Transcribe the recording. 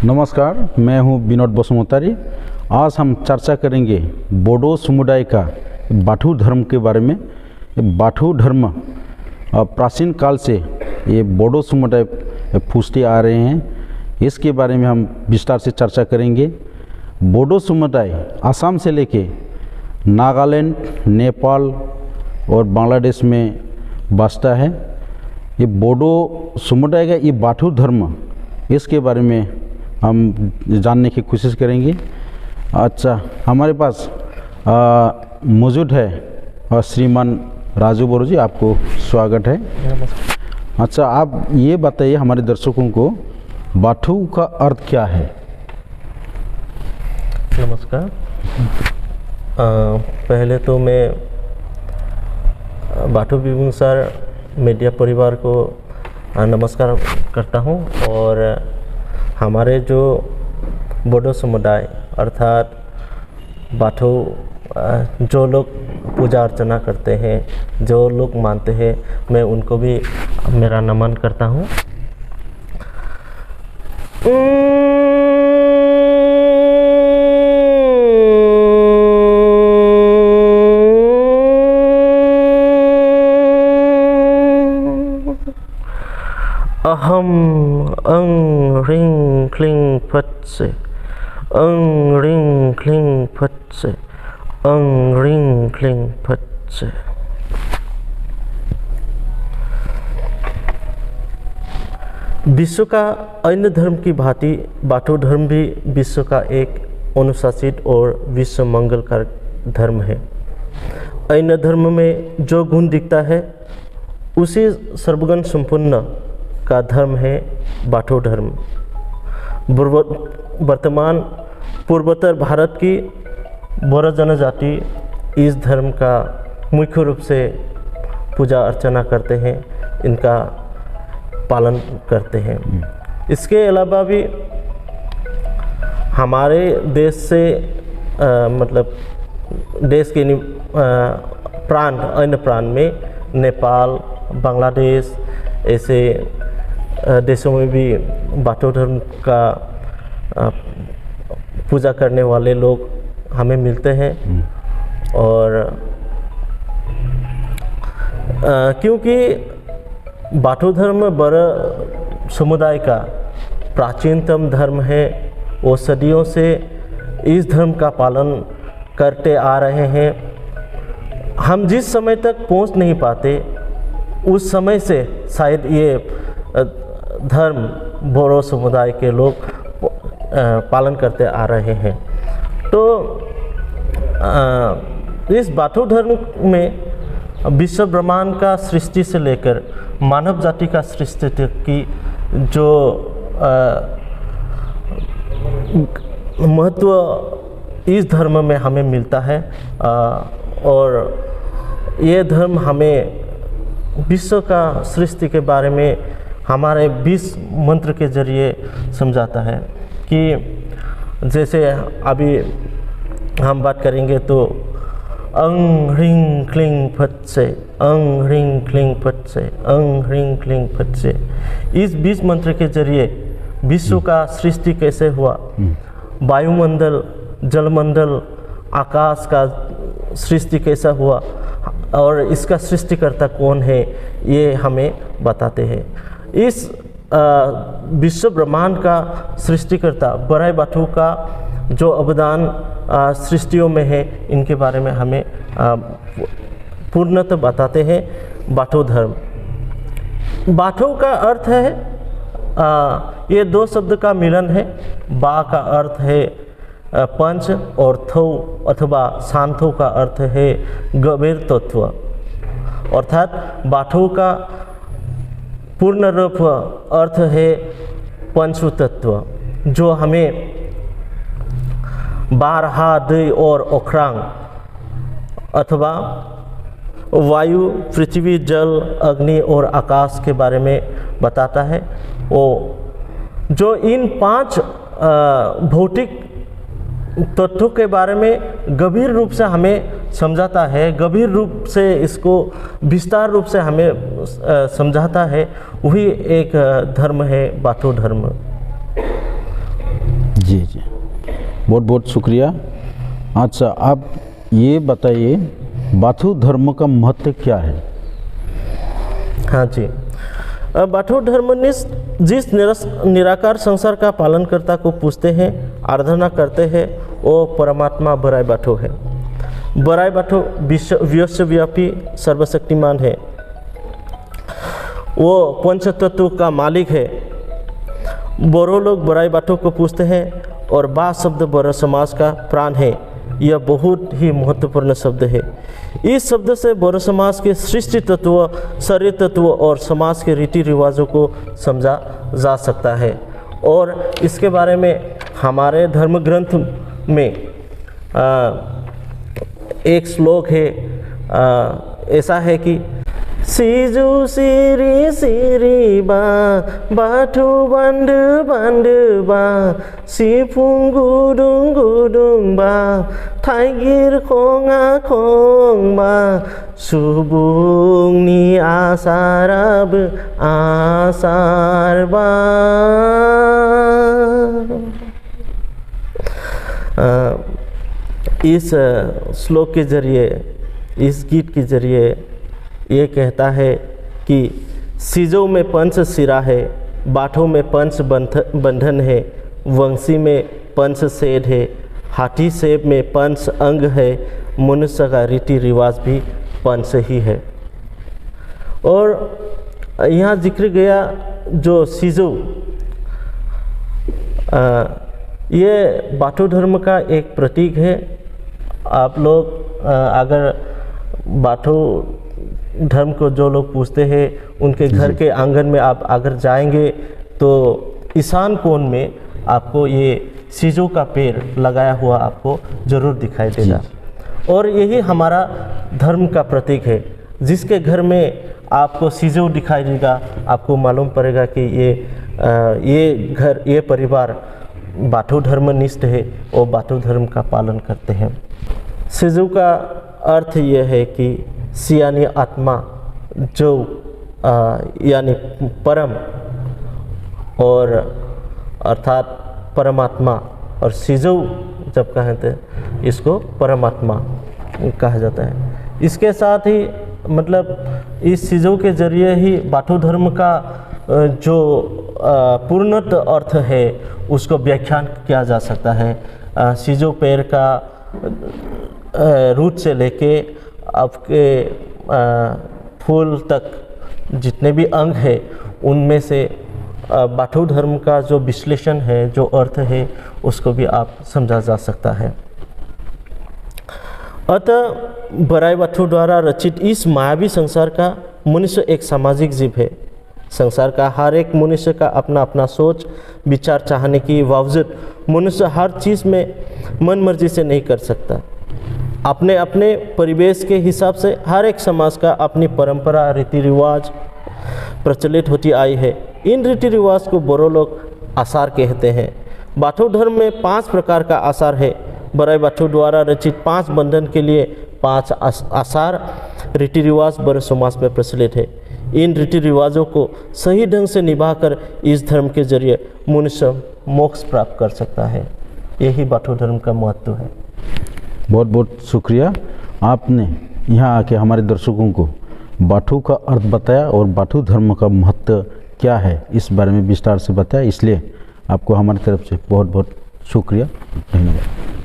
नमस्कार, मैं हूं विनोद बसुमतारी। आज हम चर्चा करेंगे बोडो समुदाय का बाथू धर्म के बारे में। बाथू धर्म प्राचीन काल से ये बोडो समुदाय पूछते आ रहे हैं, इसके बारे में हम विस्तार से चर्चा करेंगे। बोडो समुदाय असम से लेके नागालैंड, नेपाल और बांग्लादेश में बसता है। ये बोडो समुदाय का ये बाथू धर्म, इसके बारे में हम जानने की कोशिश करेंगे। अच्छा, हमारे पास मौजूद है श्रीमान राजू बोरो जी, आपको स्वागत है। अच्छा, आप ये बताइए हमारे दर्शकों को बाथू का अर्थ क्या है? नमस्कार। पहले तो मैं बाथू बिबुंसार मीडिया परिवार को नमस्कार करता हूं और हमारे जो बोडो समुदाय अर्थात बाथू जो लोग पूजा अर्चना करते हैं, जो लोग मानते हैं, मैं उनको भी मेरा नमन करता हूं। अहम अंग रिंग क्लिंग फट से, अंग रिंग क्लिंग फट से, अंग रिंग क्लिंग फट से। विश्व का अन्य धर्म की भांति बाथू धर्म भी विश्व का एक अनुशासित और विश्व मंगलकारक धर्म है। अन्य धर्म में जो गुण दिखता है उसी सर्वगुण संपन्न का धर्म है बाथू धर्म। वर्तमान पूर्वोत्तर भारत की बोरो जनजाति इस धर्म का मुख्य रूप से पूजा अर्चना करते हैं, इनका पालन करते हैं। इसके अलावा भी हमारे देश से मतलब देश के प्रांत, अन्य प्रांत में नेपाल, बांग्लादेश ऐसे देशों में भी बाथू धर्म का पूजा करने वाले लोग हमें मिलते हैं। और क्योंकि बाथू धर्म बोरो समुदाय का प्राचीनतम धर्म है, वो सदियों से इस धर्म का पालन करते आ रहे हैं। हम जिस समय तक पहुंच नहीं पाते उस समय से शायद ये धर्म बोरो समुदाय के लोग पालन करते आ रहे हैं। तो इस बाथू धर्म में विश्व ब्रह्मांड का सृष्टि से लेकर मानव जाति का सृष्टि तक की जो महत्व इस धर्म में हमें मिलता है। और ये धर्म हमें विश्व का सृष्टि के बारे में हमारे 20 मंत्र के जरिए समझाता है कि जैसे अभी हम बात करेंगे तो अंग ह्रीं क्लीं फट से, अंग ह्रीं क्लीं फट से, अंग ह्रीं क्लीं फट से। इस 20 मंत्र के जरिए विश्व का सृष्टि कैसे हुआ, वायुमंडल, जलमंडल, आकाश का सृष्टि कैसा हुआ और इसका सृष्टिकर्ता कौन है, ये हमें बताते हैं। इस विश्व ब्रह्मांड का सृष्टिकर्ता बराई बाथू का जो अवदान सृष्टियों में है, इनके बारे में हमें पूर्णतः बताते हैं बाथू धर्म। बाथू का अर्थ है ये दो शब्द का मिलन है। बा का अर्थ है पंच और थौ अथवा शांतो का अर्थ है गंभीर तत्व। अर्थात बाथू का पूर्ण रूप अर्थ है पंचु तत्व, जो हमें बारहा, दई और ओखरांग अथवा वायु, पृथ्वी, जल, अग्नि और आकाश के बारे में बताता है। वो जो इन 5 भौतिक तत्वों के बारे में गंभीर रूप से हमें समझाता है, गंभीर रूप से इसको विस्तार रूप से हमें समझाता है, वही एक धर्म है बाथू धर्म। जी जी, बहुत बहुत शुक्रिया। अच्छा, आप ये बताइए बाथू धर्म का महत्व क्या है? हाँ जी, बाथू धर्मनिष्ठ जिस निराकार संसार का पालनकर्ता को पूजते हैं, आराधना करते हैं, वो परमात्मा बराय बाथू है। बराय बाथू विश्वव्यापी सर्वशक्तिमान है, वो पंचतत्व का मालिक है। बोरो लोग बराय बाथू को पूजते हैं और बा शब्द बोरो समाज का प्राण है। यह बहुत ही महत्वपूर्ण शब्द है। इस शब्द से बोरो समाज के सृष्टि तत्व, शरीर तत्व और समाज के रीति रिवाजों को समझा जा सकता है। और इसके बारे में हमारे धर्म ग्रंथ में एक श्लोक है, ऐसा है कि सिजु सिरी सिरी बा बाथु बंद बंद बा सिफुं गुदुं गुदुं बा थाइगिर खोंगा खों बा सुबुंनि आसाराबो आसार बा। इस श्लोक के जरिए, इस गीत के जरिए ये कहता है कि सिजो में पंच सिरा है, बाथो में पंच बंधन है, वंशी में पंच सेध है, हाथी सेब में पंच अंग है, मनुष्य का रीति रिवाज भी पंच ही है। और यहाँ जिक्र गया जो सिजो, ये बाथू धर्म का एक प्रतीक है। आप लोग अगर बाथू धर्म को जो लोग पूजते हैं, उनके घर के आंगन में आप अगर जाएंगे तो ईशान कोण में आपको ये सिजो का पेड़ लगाया हुआ आपको ज़रूर दिखाई देगा। और यही हमारा धर्म का प्रतीक है। जिसके घर में आपको सिजो दिखाई देगा, आपको मालूम पड़ेगा कि ये घर, ये परिवार बाथू धर्मनिष्ठ है और बाथू धर्म का पालन करते हैं। सिजो का अर्थ यह है कि सी यानी आत्मा, जो यानी परम, और अर्थात परमात्मा, और सिजो जब कहते हैं इसको परमात्मा कहा जाता है। इसके साथ ही मतलब इस सिजो के जरिए ही बाथू धर्म का जो पूर्णत अर्थ है उसको व्याख्यान किया जा सकता है। सिजो पैर का रूट से लेके आपके फूल तक जितने भी अंग है, उनमें से बाथू धर्म का जो विश्लेषण है, जो अर्थ है, उसको भी आप समझा जा सकता है। अतः बराय बाथू द्वारा रचित इस मायावी संसार का मनुष्य एक सामाजिक जीव है। संसार का हर एक मनुष्य का अपना अपना सोच विचार चाहने की बावजूद मनुष्य हर चीज़ में मन मर्जी से नहीं कर सकता। अपने अपने परिवेश के हिसाब से हर एक समाज का अपनी परंपरा रीति रिवाज प्रचलित होती आई है। इन रीति रिवाज को बोरो लोग आसार कहते हैं। बाथू धर्म में 5 प्रकार का आसार है। बराय बाथू द्वारा रचित 5 बंधन के लिए 5 आसार रीति रिवाज बोरो समाज में प्रचलित है। इन रीति रिवाजों को सही ढंग से निभाकर इस धर्म के जरिए मनुष्य मोक्ष प्राप्त कर सकता है। यही बाथू धर्म का महत्व है। बहुत बहुत शुक्रिया, आपने यहाँ आके हमारे दर्शकों को बाथू का अर्थ बताया और बाथू धर्म का महत्व क्या है इस बारे में विस्तार से बताया। इसलिए आपको हमारी तरफ से बहुत बहुत शुक्रिया, धन्यवाद।